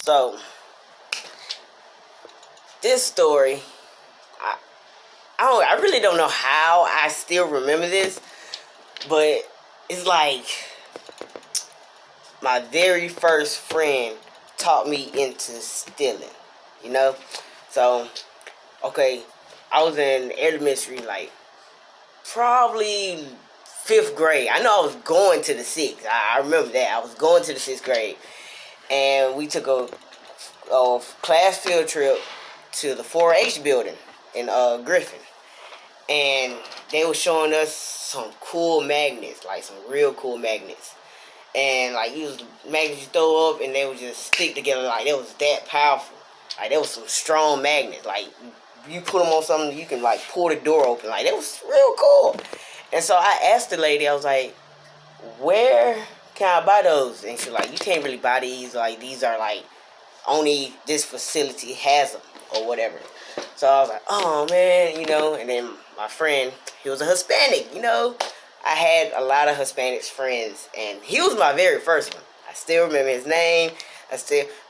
So this story, I I really don't know how I still remember this, but it's like my very first friend taught me into stealing. You know, so okay, I was in elementary, like probably fifth grade. I know I was going to the sixth. I remember that I was going to the sixth grade, and we took a class field trip to the 4-H building in Griffin, and they were showing us some cool magnets, like some real cool magnets, and like you was magnets you throw up, and they would just stick together. Like it was that powerful. Like there was some strong magnets. Like you put them on something, you can like pull the door open. Like that was real cool. And so I asked the lady, I was like, "Where can I buy those?" And she was like, "You can't really buy these. Like these are like only this facility has them or whatever." So I was like, "Oh man," And then my friend, he was a Hispanic, I had a lot of Hispanic friends, and he was my very first one. I still remember his name.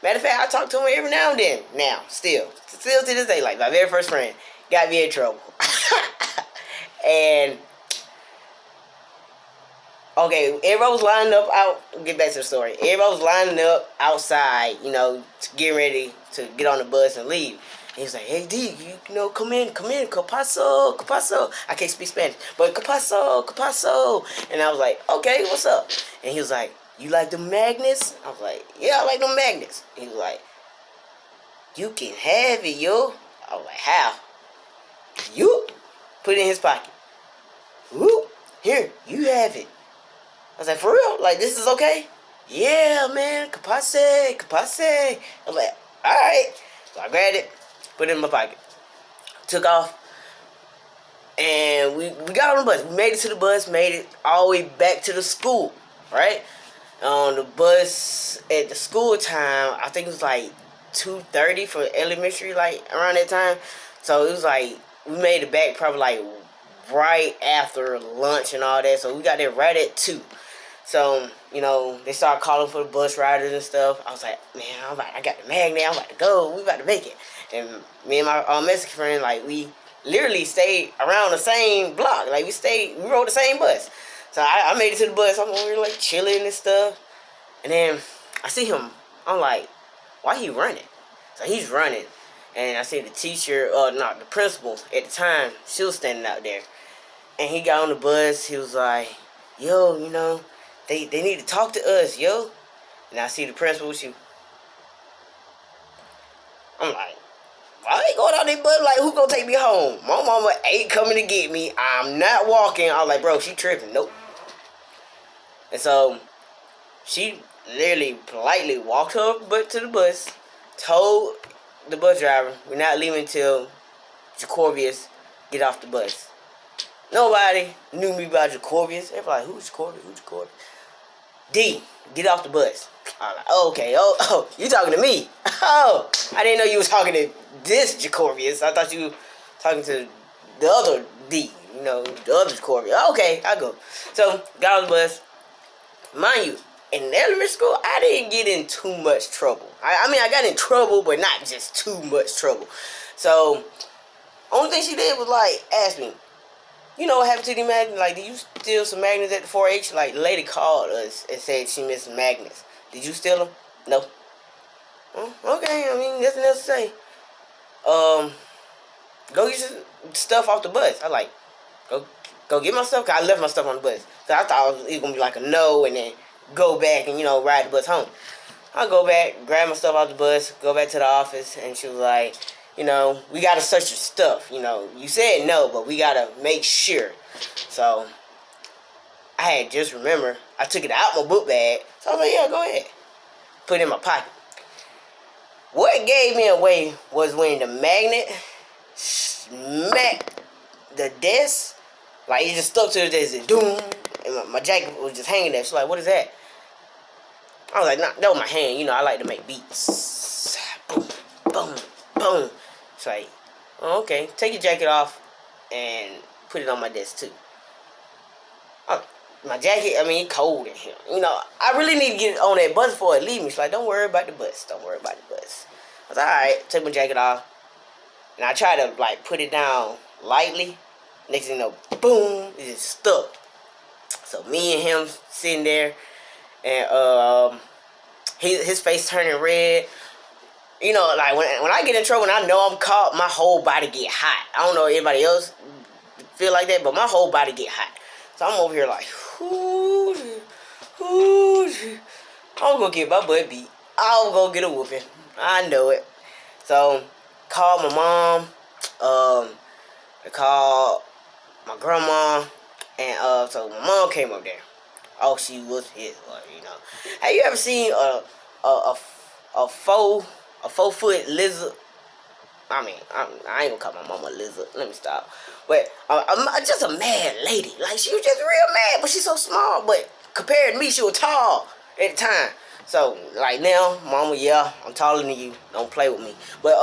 Matter of fact, I talk to him every now and then. Now, still to this day, like my very first friend got me in trouble. And okay, everybody was lining up out. Get back to the story. Everybody was lining up outside, getting ready to get on the bus and leave. And he was like, "Hey D, come in, que paso, que paso." I can't speak Spanish, but que paso, que paso. And I was like, "Okay, what's up?" And he was like, "You like the magnets?" I was like, "Yeah, I like them magnets." He was like, "You can have it, yo." I was like, "How?" You put it in his pocket. Whoop, here, you have it. I was like, "For real? Like, this is okay?" "Yeah, man. Capase, capase." I was like, "Alright." So I grabbed it, put it in my pocket, took off, and we got on the bus. We made it to the bus, made it all the way back to the school, right? On the bus at the school time, I think it was like 2:30 for elementary, like around that time. So it was like, we made it back probably like right after lunch and all that. So we got there right at 2. So, they started calling for the bus riders and stuff. I was like, "Man, I got the magnet. I'm about to go. We about to make it." And me and my Mexican friend, like, we literally stayed around the same block. Like, we rode the same bus. So I made it to the bus. I'm over here, like, chilling and stuff. And then I see him. I'm like, "Why he running?" So he's running. And I see the teacher, not the principal at the time, she was standing out there. And he got on the bus. He was like, "Yo, they need to talk to us, yo." And I see the principal. I'm like, "Why they going out there, bud? Like, who gonna take me home? My mama ain't coming to get me. I'm not walking." I was like, "Bro, she tripping." Nope. And so she literally politely walked her butt to the bus, told the bus driver, "We're not leaving until Jacorbius get off the bus." Nobody knew me by Jacorbius. Everybody, "Who's Jacorbius? Who's Jacorbius?" "D, get off the bus." I was like, "Oh, okay. Oh, you talking to me?" "Oh, I didn't know you was talking to this Jacorbius. I thought you were talking to the other D, the other Jacorbius." "Okay, I go." So, got on the bus. Mind you, in elementary school, I didn't get in too much trouble. I mean, I got in trouble, but not just too much trouble. So, only thing she did was, like, ask me, "What happened to the magnets? Like, did you steal some magnets at the 4-H? Like, the lady called us and said she missed some magnets. Did you steal them?" "No." Okay, I mean, nothing else to say. Go get your stuff off the bus. I like, go get my stuff, because I left my stuff on the bus. So I thought it was going to be like a no, and then go back and, ride the bus home. I go back, grab my stuff off the bus, go back to the office, and she was like, "We got to search your stuff. You said no, but we got to make sure." So I had just remember, I took it out my book bag. So I was like, "Yeah, go ahead." Put it in my pocket. What gave me away was when the magnet smacked the desk. Like, it just stuck to the desk and doom. And my jacket was just hanging there. She's like, "What is that?" I was like, "Nah, that was my hand. I like to make beats. Boom, boom, boom." She's like, "Oh, okay. Take your jacket off and put it on my desk too." Oh, my jacket, I mean, it's cold in here. You know, I really need to get on that bus before it leave me. She's like, don't worry about the bus. Don't worry about the bus. I was like, all right, take my jacket off. And I try to, like, put it down lightly. Next thing you know, boom, it just stuck. So me and him sitting there, and his face turning red. You know, like, when I get in trouble and I know I'm caught, my whole body get hot. I don't know if anybody else feel like that, but my whole body get hot. So I'm over here like, I'm gonna get my butt beat. I'm gonna get a whooping. I know it. So, called my mom. I called my grandma, and so my mom came up there. Oh, she was his, you know. Have you ever seen a 4-foot lizard? I mean, I ain't gonna call my mama a lizard. Let me stop. But just a mad lady. Like, she was just real mad, but she's so small. But compared to me, she was tall at the time. So, like, now, mama, yeah, I'm taller than you. Don't play with me. But,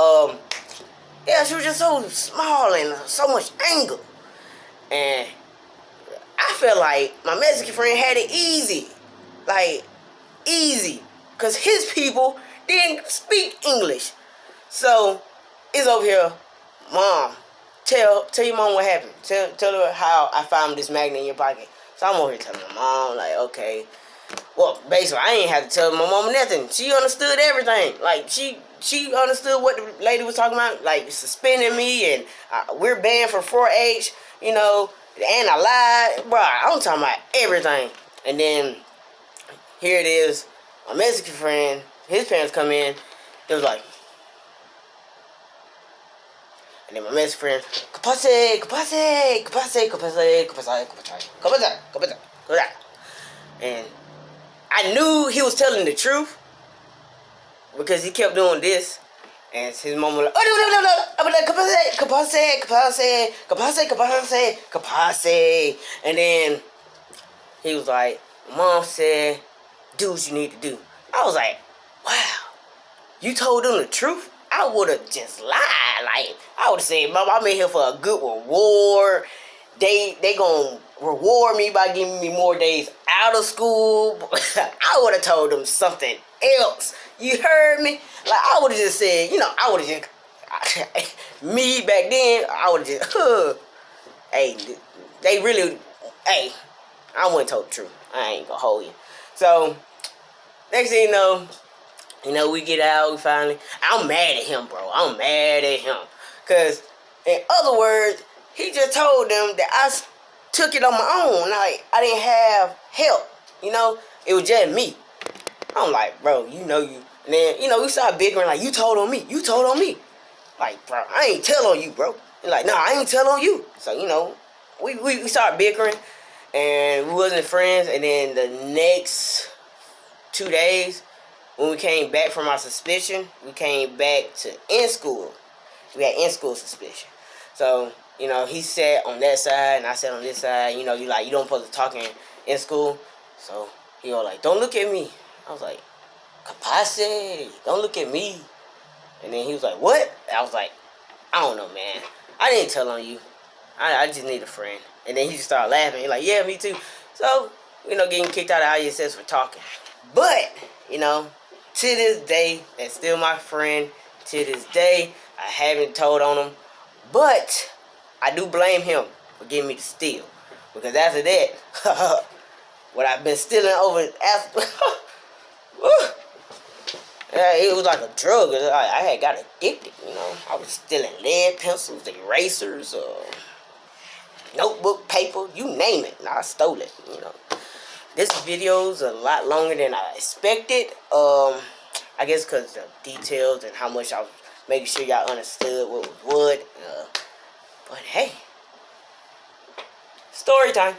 yeah, she was just so small and so much anger. And I feel like my Mexican friend had it easy. Like, easy. Because his people didn't speak English. So, it's over here, Mom, tell your mom what happened. Tell her how I found this magnet in your pocket. So I'm over here telling my mom, like, okay. Well, basically, I ain't have to tell my mom nothing. She understood everything. Like, she understood what the lady was talking about, like suspending me, and we're banned for 4-H, you know, and I lied. Bro, I'm talking about everything. And then, here it is, my Mexican friend, his parents come in, it was like, and then my Mexican friend, and I knew he was telling the truth because he kept doing this, and his mom was like, and then he was like, Mom said, do what you need to do. I was like, wow, you told them the truth? I would have just lied. Like, I would have said, Mom, I'm in here for a good reward. They gonna reward me by giving me more days out of school. I would have told them something else. You heard me? Like, I would have just said, you know, I would have just, me back then, I would have just, hey, they really, hey, I wouldn't told the truth. I ain't gonna hold you. So, next thing you know, we get out, we finally, I'm mad at him, bro. I'm mad at him. Because, in other words, he just told them that I took it on my own. Like, I didn't have help, you know? It was just me. I'm like, bro, you know you. And then, you know, we started bickering like, you told on me. You told on me. Like, bro, I ain't tell on you, bro. He's like, nah, I ain't tell on you. So, you know, we started bickering. And we wasn't friends. And then the next 2 days, when we came back from our suspicion, we came back to in-school. We had in-school suspicion. So, you know, he sat on that side and I sat on this side. You know, you don't supposed to talk in school. So, he was like, don't look at me. I was like, capacity, don't look at me. And then he was like, what? I was like, I don't know, man. I didn't tell on you. I just need a friend. And then he just started laughing. He's like, yeah, me too. So, you know, getting kicked out of ISS for talking. But, you know, to this day, that's still my friend. To this day, I haven't told on him. But I do blame him for getting me to steal. Because after that, what I've been stealing over after, it was like a drug. I had got addicted, you know. I was stealing lead pencils, erasers, notebook paper, you name it. I stole it, you know. This video's a lot longer than I expected. I guess because the details and how much I was making sure y'all understood what was what. But hey, story time.